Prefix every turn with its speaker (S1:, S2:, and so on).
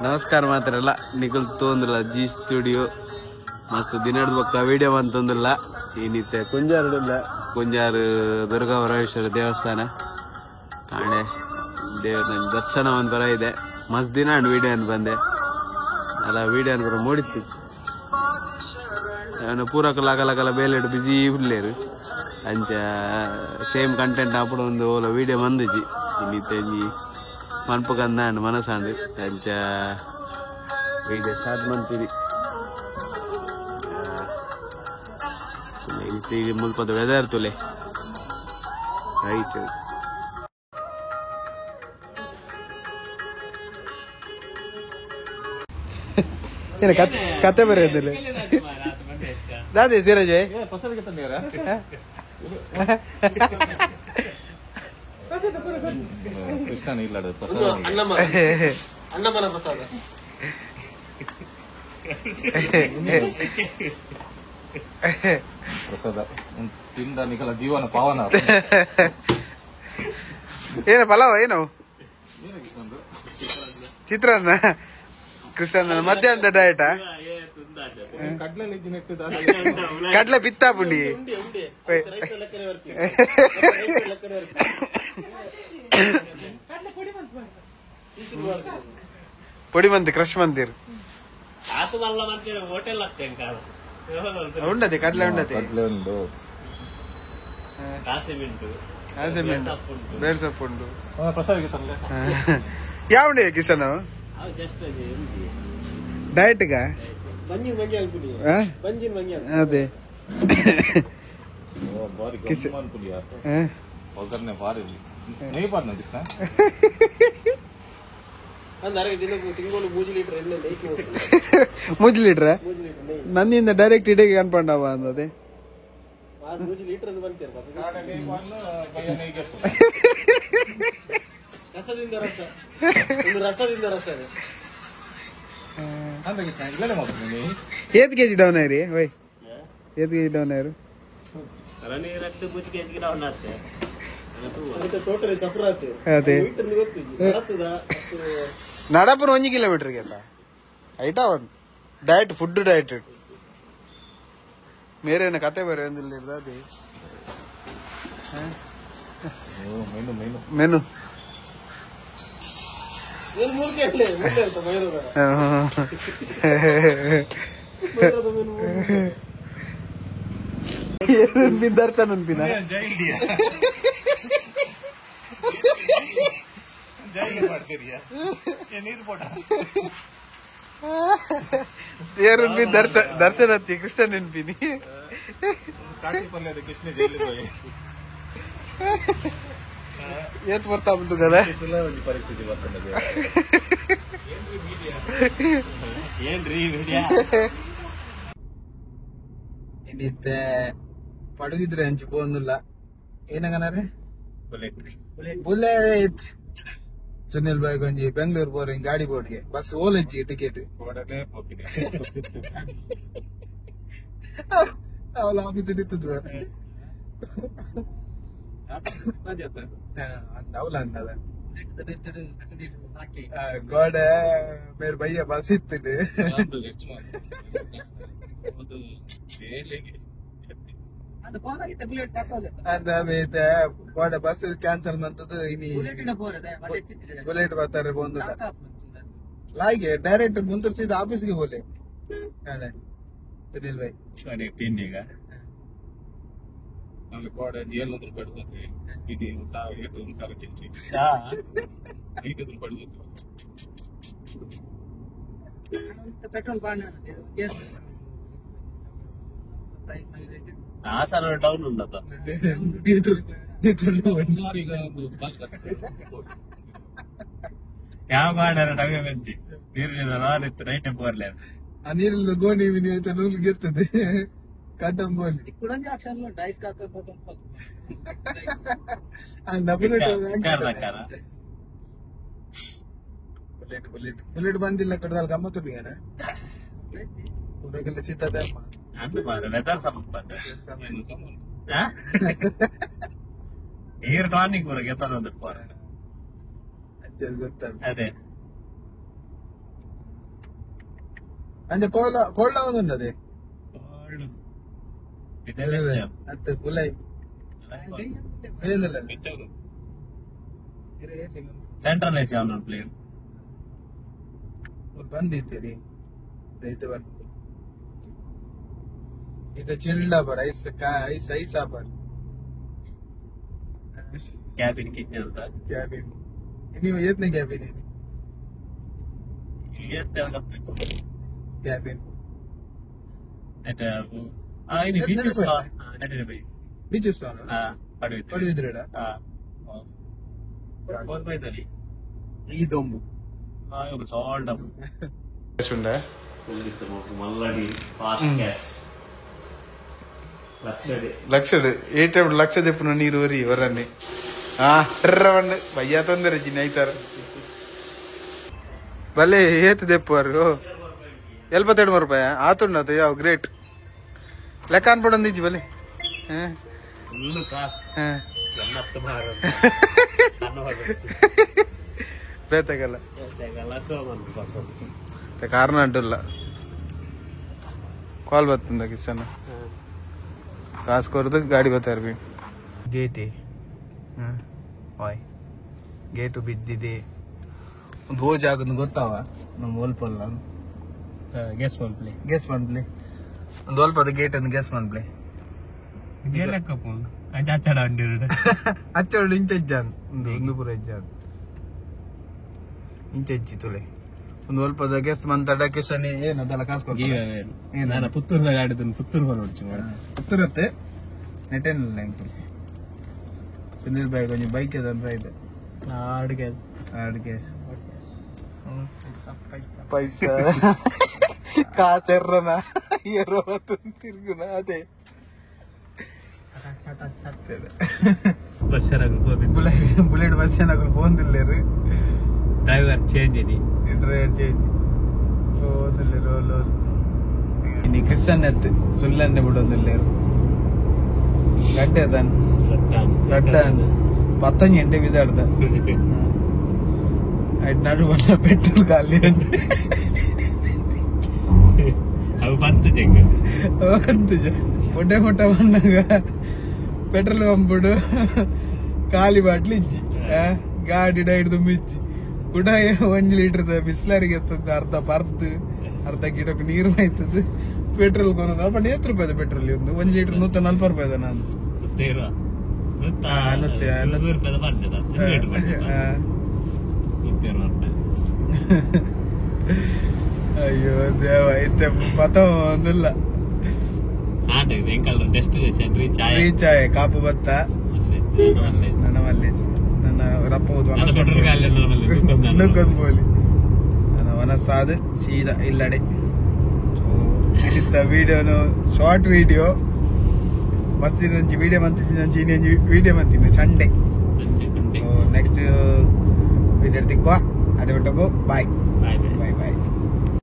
S1: ನಮಸ್ಕಾರ ಮಾತ್ರಲ್ಲ Nikhil ತೊಂದಿಲ್ಲ G studio ಮಸ್ತ್ ದಿನದ ಬಕ್ಕ ವಿಡಿಯೋ ಅಂತಂದಿಲ್ಲ ಏನಿತ್ತೆ ಕುಂಜಾರಡಿಲ್ಲ ಕುಂಜಾರು ದುರ್ಗಾ ಪರಮೇಶ್ವರ ದೇವಸ್ಥಾನ ಕಾಣೆ ದೇವ್ರ ದರ್ಶನ ಒಂದು ಬರ ಇದೆ ಮಸ್ತ್ ದಿನ ವಿಡಿಯೋ ಅನ್ ಬಂದೆ ಅಲ್ಲ ವಿಡಿಯೋ ಅನ್ ಬರ ಮೂಡಿತ್ತು ಅವನು ಪೂರಕಲಾಗಲಾಗಲ್ಲ ಬೇಲೆಡು ಬಿಜಿ ಇರ್ಲೇರು ಅಂಚ ಸೇಮ್ ಕಂಟೆಂಟ್ ಅప్పుడు ಒಂದು ಓಲ ವಿಡಿಯೋ ಮಂದಿಜಿ ಇನ್ನಿತ್ತೆ ಮನ್ಪುಗಂದ ಮನಸ್ಸಾಂದು ಅಂಚ ವಿಡಿಯೋ ಸ್ಟಾರ್ಟ್ ಮಾಡ್ತೀವಿ ಇಲ್ಲಿ ಮುಲ್ಪದ ವೆದರ್ ತುಲೆ ರೈಟ್ ಕತೆ ಬರೆಯೋದಿಲ್ಲ ದಾದಿ ಧೀರಜ್
S2: ಕೃಷ್ಣನ ಇಲ್ಲ
S3: ಅನ್ನಮನ ಪ್ರಸಾದ
S2: ಪ್ರಸಾದ ತಿಂದ ನಿಖಲ ಜೀವನ ಪಾವನ
S1: ಏನ ಪಲಾವ ಏನು ಚಿತ್ರಾನ್ನ ಕೃಷ್ಣನ ಮಧ್ಯಾಹ್ನದ ಡಯಟಾ ಕಡ್ಲೆ ಬಿತ್ತಾ ಪುಂಡಿ పొడి మంది క్రష్ మందిర్ ఉండదు కడ్లే ఉండదు ಬೇರ್ ಸೊಪ್ಪು ಉಂಟು ಯಾವಂಡಿ ಕಿಶನ್ ಡಯಟ್ಗ ಅದೇ
S2: ಒಗ್ಗರಣೆ ಭಾರಿ ನೆಯ್ ಪಾಡ್ನ ಕೃಷ್ಣ
S1: ಮೂಜಿ ಲೀಟ್ರ ನನ್ನಿಂದ ಡೈರೆಕ್ಟ್ ಇಡೀಗೆ ಕನ್ಪಂಡವ ಅಂದದೆ ಏತ್ ಕೆಜಿ ಡೌನ್ ಆಯ್ರಿ ಓಯ್ ಏತ್ ಕೆಜಿ ಡೌನ್ ಆಯ್ರು ಅದೇ ನಡಪುರ 1 ಕಿಲೋಮೀಟರ್ಗೆ ಐಟಾ ಒಂದು ಡಯಟ್ ಫುಡ್ ಡಯಟ್ ಮೇರೆ ಕತೆ ಬೇರೆ ಒಂದಿಲ್ಲ ಅದೇ ಮೆನು ದರ್ಶನ್ ಅನ್ಪಿನ ದರ್ಶನ್ ಹತ್ತಿ ಕೃಷ್ಣ ನೆನ್ಪಿನಿ ಏತ್ ಬರ್ತಾ ಬಂತು ಕದ
S2: ಪರಿಸ್ಥಿತಿ ಬರ್ತದೆ
S1: ಇನ್ನಿತ್ತೆ ಪಡುಗಿದ್ರೆ ಹಂಚಿಕೊಂಡಿಲ್ಲ ಏನಂಗನಾರೆ ಬುಲೆಟ್ ಸುನಿಲ್ ಬಾಯ್ ಗೊಂಜಿ ಬೆಂಗಳೂರು ಬೋರಿಂಗ್ ಗಾಡಿ ಬೋರ್ಡ್ಗೆ ಬಸ್ ಓಲಜ್ಜಿ ಟಿಕೆಟ್ ಅವಳ ಆಫೀಸ್ ಹಿಡಿತದ ಅವಳ ಅನ್ನದ ಗೋಡ ಮೇರೆ ಭಯ್ಯ ಬಸ್ ಇತ್ತು ಬಸ್ ಕ್ಯಾನ್ಸಲ್ ಮಂತದ್ದು ಇನಿ ಬುಲೆಟ್ ಬರ್ತಾರೆ ಬಂದು ಲಾಯ್ಗೆ ಡೈರೆಕ್ಟ್ ಮುಂದೂರು ಸೀದಾ ಆಫೀಸ್ಗೆ ಹೋಲೆ ಸುನಿಲ್ ಭಾಯ್
S2: ತಿಂಡಿಗ ಅಲ್ಲಿ ಕೋಡ ಜೇಲ್ ಪಡ್ತದೆ ಇದು ಒಂದು ಸಾವಿರ ಚಿಂಟ್ರಿ 5 ಪಡ್ಬೋದು
S3: ಪೆಟ್ರೋಲ್ ಡೌನ್ ಉಂಟದ ಯಾವ ಮಾಡ್ಯಾರ ಡವೆ ಬಂದಿ ನೀರಿನ ನಾನಿತ್ತು ನೈಟ್ ಬೋರ್ಲೆ
S1: ಆ ನೀರಿನ ಗೋಣಿ ವಿನಿ ಆಯ್ತಾ ನೂಲು ಗೆರ್ತದೆ ಕಟ್ಟಂಬೋಲಿ
S3: ಡೈಸ್
S1: ಬುಲೆಟ್ ಬಂದಿಲ್ಲ ಕಡ್ದಾಲ್ ಗಮ್ಮತ್ತು ಬಿಗಾನ ಊರಾಗೆಲ್ಲ ಸಿಗ್ತದೆ
S3: ವೆದರ್ ಸಂಬಂಧ ನೀರು ಟಾನಿಕ್ ಬರ ಗೆತ್ತದ ಅದೇ
S1: ಅಂದ್ರೆ ಕೋಲ್ಡ್ ಒಂದು ಅದೇ ಅತ್ತ ಗುಲೈ
S3: ಸೆಂಟ್ರಲ್ ಎಸಿ ಅವನ ಪ್ಲೇಯರ್
S1: ಬಂದಿದ್ದೀರಿ ಇದು ಬಂದು ಈಗ ಚಿಲ್ಡ ಬರ್ ಐಸ್ ಐಸ್ ಐಸ್ ಬರ್
S3: ಕ್ಯಾಬಿನ್ ಕಿಚನ್ ಅಂತ
S1: ಕ್ಯಾಬಿನ್ ನೀವು ಏತ್ನೇ ಕ್ಯಾಬಿನ್ ಇದೆ ಕ್ಯಾಬಿನ್ ಬೀಚ್ ಪಡೆದಿದ್ರಡ ಇದೊಂದು ಲಕ್ಷ ದೆಪ್ಪುನ ನೀರು ವರಿ ಇವರನ್ನೇ ಟರ್ರವಂಡು ಭಯ್ಯ ತೊಂದರೆ ಚಿನ್ನ ಐತಾರ ಬಲೆ ಏತ್ ದೆಪ್ಪುವರು 72 ರೂಪಾಯಿ ಆತುಂಡ ಯಾವ ಗ್ರೇಟ್ ಲೆಕ್ಕ ಅನ್ಪಡಂದಿಜ್ಜಿ ಬಲೆ ಬೇತಾಗಲ್ಲ ಕಾರಣ ಅಡ್ಡಲ್ಲ ಕಾಲ್ ಬರ್ತಂದ ಕಿಸನ ಕಾಸು ಕೊರದು ಗಾಡಿ ಬರ್ತಾರೆ ಬಿ ಗೇಟಿ ಹಾಯ್ ಗೇಟು ಬಿದ್ದಿದೆ ಒಂದು ಬೋಜ್ ಆಗೋದು ಗೊತ್ತಾವ ನಮ್ಮ ಒಲ್ಪಲ್ಲ
S3: ಗೆಸ್ ಮಾಡ್ಲಿ
S1: ಒಂದು ಒಲ್ಪದ ಗೇಟ್ ಒಂದು ಗೆಸ್ ಮಾಡ್ಲಿ ಅಚ್ಚೋಡು ಇಂಚ ಇಜ್ಜಾನ್ ಒಂದು ಇಂಗುಪುರ ಇಜ್ಜಾನ್ ಇಂಚ ಇಜ್ಜಿ ತುಳೆ ಒಂದು ಒಲ್ಪದ ಗೆಸ್ ಮಂತಾಡ ಕಿಸನಿ ಏನು ಅದೆಲ್ಲ ಕಾಸು ಕೊಡ್ತೀನಿ
S3: ನಾನು ಪುತ್ತೂರ್ದಾಗ ಆಡಿದ್ದೀನಿ ಪುತ್ತೂರ್ ನೋಡ್ತೀನಿ
S1: ಪುತ್ತೂರತ್ತೆ ನೆಟೇನಿಲ್ಲ ಇಂಕು ಸುನೀಲ್ ಬಾಯ್ ಕೊಂಚ ಬೈಕ್ ಅದಂತ ಇದೆ
S3: ಆಡ್ ಗ್ಯಾಸ್
S1: ಪೈಸಾ ಕಾಸೆರ್ರನ ತಿರುಗುನ ಅದೇ ಬುಲೆಟ್ ಬಸ್ ಏನಾಗಲು ಹೋಂದಿಲ್ಲೇರು
S3: ಡ್ರೈವರ್ ಚೇಂಜ್
S1: ಹೋದಿಲ್ಲೇರು ಇನ್ನು ಕ್ರಿಶ್ಚನ್ ಎತ್ತು ಸುಳ್ಳನ್ನೇ ಬಿಡೋದಿಲ್ಲೇರು ಗಡ್ಡೆ ಅದಾನ ಪತ್ತಂಜಿ ಎಂಟೆ ಬಿದ್ದಾಡ್ದ ಆಯ್ತು ನಡು ಬಂದ ಪೆಟ್ರೋಲ್ ಖಾಲಿ ಮೊಟ್ಟೆ ಬಂದಾಗ ಪೆಟ್ರೋಲ್ ಪಂಪುಡು ಖಾಲಿ ಬಾಟ್ಲಿ ಇಜ್ಜಿ ಗಾಡಿ ಡೈಡ್ ತುಂಬಿಚ್ಚಿ ಕೂಡ 1 ಲೀಟರ್ ಬಿಸ್ಲರಿಗೆ ಅರ್ಧ ಗಿಡಕ್ಕೆ ನೀರು ಆಯ್ತದ ಪೆಟ್ರೋಲ್ ಕೊನೋದು ಬಟ್ 8 ರೂಪಾಯಿ ಪೆಟ್ರೋಲ್ ಒಂದು 1 ಲೀಟರ್ 140 ರೂಪಾಯಿ ನಾನು ಅಯ್ಯೋ ದೇವ ಐತೆ ಪತ ಒಂದಿಲ್ಲ ರೀಚ್ ಆಯ ಕಾಪು ಬತ್ತ ನನ್ನ ಮಲ್ಲೇಸ್ ನನ್ನ ರಪ್ಪ ನುಕ್ಕೊಂದ್ಬೋಲಿ ನನ್ನ ಮನಸ್ಸಾದ ಸೀದಾ ಇಲ್ಲಡೆ ಹಿಡಿತ ವಿಡಿಯೋನು ಶಾರ್ಟ್ ವಿಡಿಯೋ ಮಸ್ತಿ ನಂಚಿ ವಿಡಿಯೋ ಮಂತೀನಿ ವಿಡಿಯೋ ಮಂತೀನಿ ಸಂಡೇ ಸೊ ನೆಕ್ಸ್ಟ್ ವಿಡಿಯೋ ತಿಕ್ಕುವ ಅದೇ ಬಿಟ್ಟೋಗು ಬಾಯ್